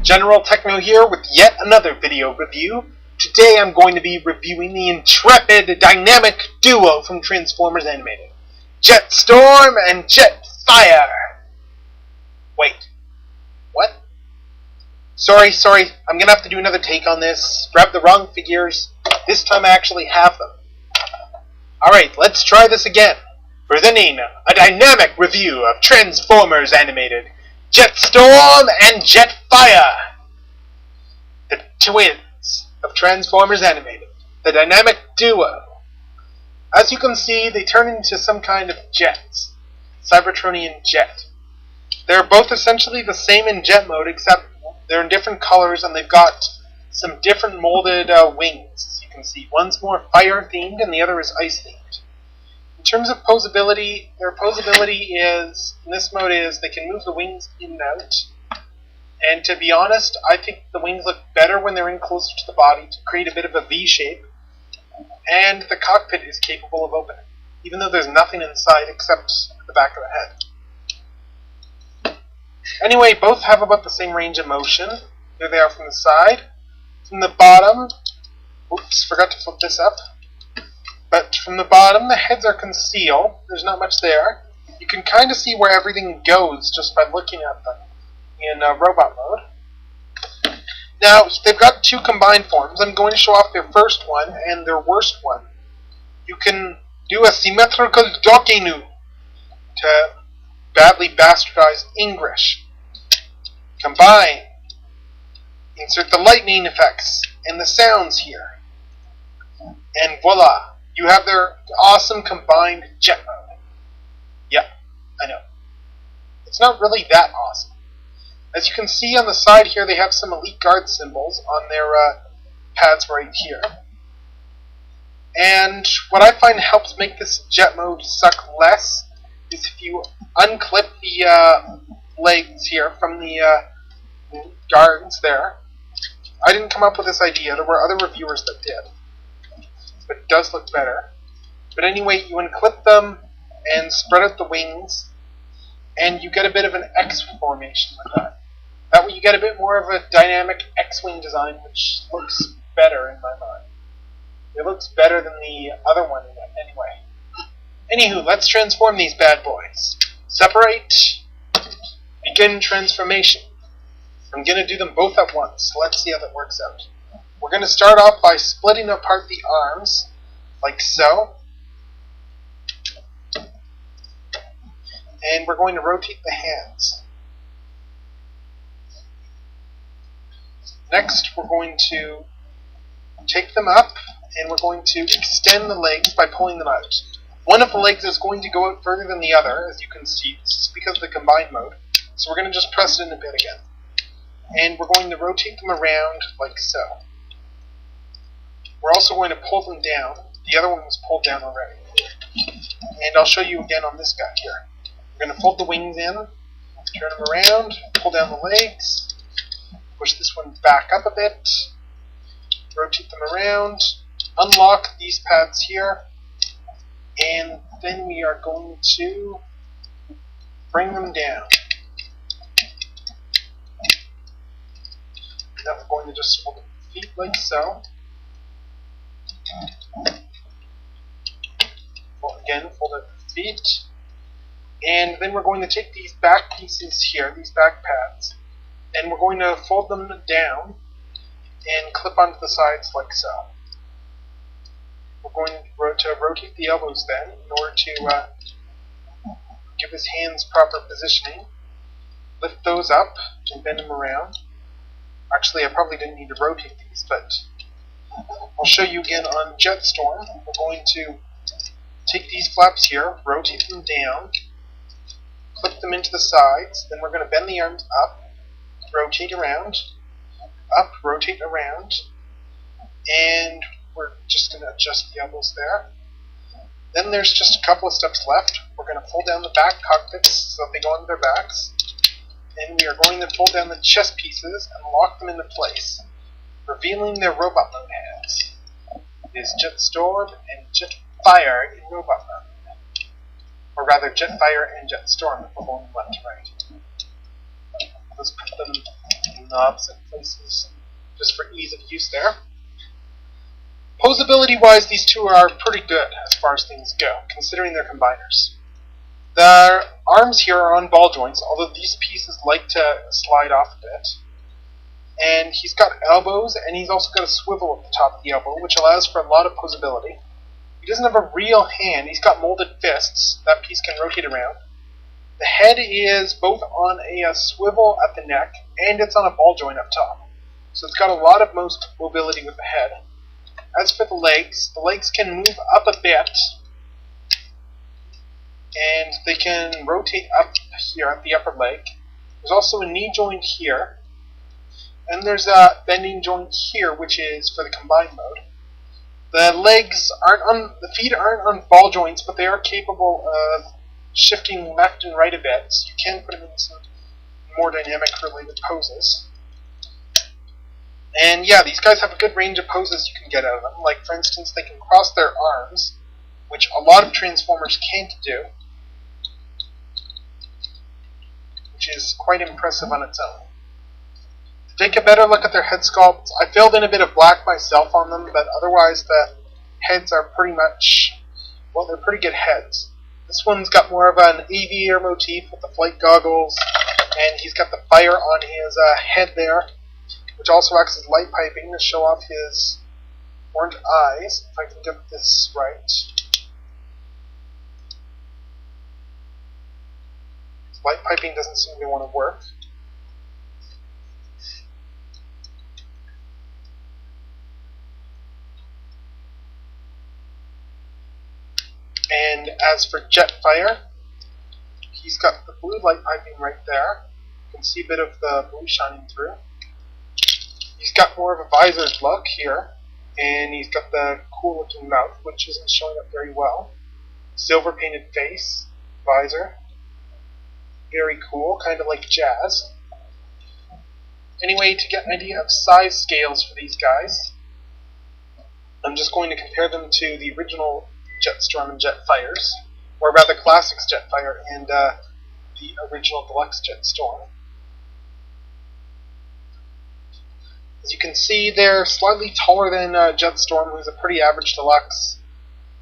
General Techno here with yet another video review. Today I'm going to be reviewing the intrepid dynamic duo from Transformers Animated, Jetstorm and Jetfire. Wait, what? Sorry, I'm gonna have to do another take on this. Grabbed the wrong figures. This time I actually have them. Alright, let's try this again. Presenting a dynamic review of Transformers Animated, Jetstorm and Jetfire. The twins of Transformers Animated, the dynamic duo. As you can see, they turn into some kind of jets. Cybertronian jet. They're both essentially the same in jet mode, except they're in different colors and they've got some different molded wings. As you can see, one's more fire themed and the other is ice themed. In terms of posability, their posability is, in this mode, is they can move the wings in and out. And to be honest, I think the wings look better when they're in closer to the body to create a bit of a V shape. And the cockpit is capable of opening, even though there's nothing inside except the back of the head. Anyway, both have about the same range of motion. There they are from the side. From the bottom, oops, forgot to flip this up. But from the bottom, the heads are concealed. There's not much there. You can kind of see where everything goes just by looking at them in robot mode. Now, they've got two combined forms. I'm going to show off their first one and their worst one. You can do a symmetrical dokenu to badly bastardized English. Combine. Insert the lightning effects and the sounds here. And voila. You have their awesome combined jet mode. Yeah, I know. It's not really that awesome. As you can see on the side here, they have some Elite Guard symbols on their pads right here. And what I find helps make this jet mode suck less is if you unclip the legs here from the guards there. I didn't come up with this idea. There were other reviewers that did. But it does look better. But anyway, you unclip them and spread out the wings, and you get a bit of an X formation with that. That way you get a bit more of a dynamic X-wing design, which looks better in my mind. It looks better than the other one anyway. Anywho, let's transform these bad boys. Separate. Begin transformation. I'm going to do them both at once, so let's see how that works out. We're going to start off by splitting apart the arms, like so. And we're going to rotate the hands. Next, we're going to take them up, and we're going to extend the legs by pulling them out. One of the legs is going to go out further than the other, as you can see. This is because of the combined mode. So we're going to just press it in a bit again. And we're going to rotate them around like so. We're also going to pull them down. The other one was pulled down already. And I'll show you again on this guy here. We're going to fold the wings in, turn them around, pull down the legs, push this one back up a bit, rotate them around, unlock these pads here, and then we are going to bring them down. Now we're going to just fold the feet like so. Well, again, fold out the feet. And then we're going to take these back pieces here, these back pads, and we're going to fold them down and clip onto the sides like so. We're going to rotate the elbows then in order to give his hands proper positioning. Lift those up and bend them around. Actually, I probably didn't need to rotate these, but I'll show you again on Jetstorm. We're going to take these flaps here, rotate them down, clip them into the sides, then we're going to bend the arms up, rotate around, up, rotate around, and we're just going to adjust the elbows there. Then there's just a couple of steps left. We're going to pull down the back cockpits so that they go on their backs, and we are going to pull down the chest pieces and lock them into place, revealing their robot mode hands. It is Jetstorm and Jetfire in robot mode. Or rather, Jetfire and Jetstorm if we're going left to right. Let's put them in the opposite places, just for ease of use there. Posability-wise, these two are pretty good as far as things go, considering they're combiners. The arms here are on ball joints, although these pieces like to slide off a bit. And he's got elbows, and he's also got a swivel at the top of the elbow, which allows for a lot of posability. He doesn't have a real hand. He's got molded fists. That piece can rotate around. The head is both on a swivel at the neck, and it's on a ball joint up top. So it's got a lot of mobility with the head. As for the legs can move up a bit, and they can rotate up here at the upper leg. There's also a knee joint here, and there's a bending joint here, which is for the combined mode. The feet aren't on ball joints, but they are capable of shifting left and right a bit, so you can put them in some more dynamic related poses. And yeah, these guys have a good range of poses you can get out of them. Like, for instance, they can cross their arms, which a lot of Transformers can't do, which is quite impressive on its own. To take a better look at their head sculpts, I filled in a bit of black myself on them, but otherwise the heads are pretty much, well, they're pretty good heads. This one's got more of an aviator motif with the flight goggles, and he's got the fire on his head there, which also acts as light piping to show off his orange eyes, if I can get this right. Light piping doesn't seem to want to work. And as for Jetfire, he's got the blue light piping right there. You can see a bit of the blue shining through. He's got more of a visored look here, and he's got the cool looking mouth, which isn't showing up very well. Silver painted face, visor. Very cool, kind of like Jazz. Anyway, to get an idea of size scales for these guys, I'm just going to compare them to the original Jetstorm and Jetfires, or rather Classics Jetfire and the original Deluxe Jetstorm. As you can see, they're slightly taller than Jetstorm, who's a pretty average Deluxe,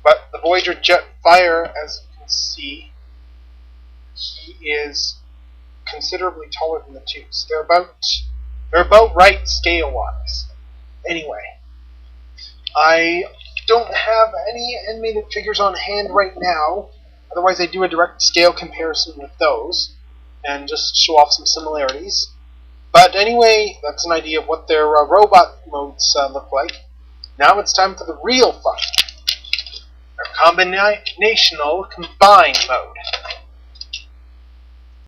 but the Voyager Jetfire, as you can see, he is considerably taller than the two. So they're about right scale-wise. Anyway, I don't have any animated figures on hand right now. Otherwise, I do a direct scale comparison with those and just show off some similarities. But anyway, that's an idea of what their robot modes look like. Now it's time for the real fun. Their combinational combined mode.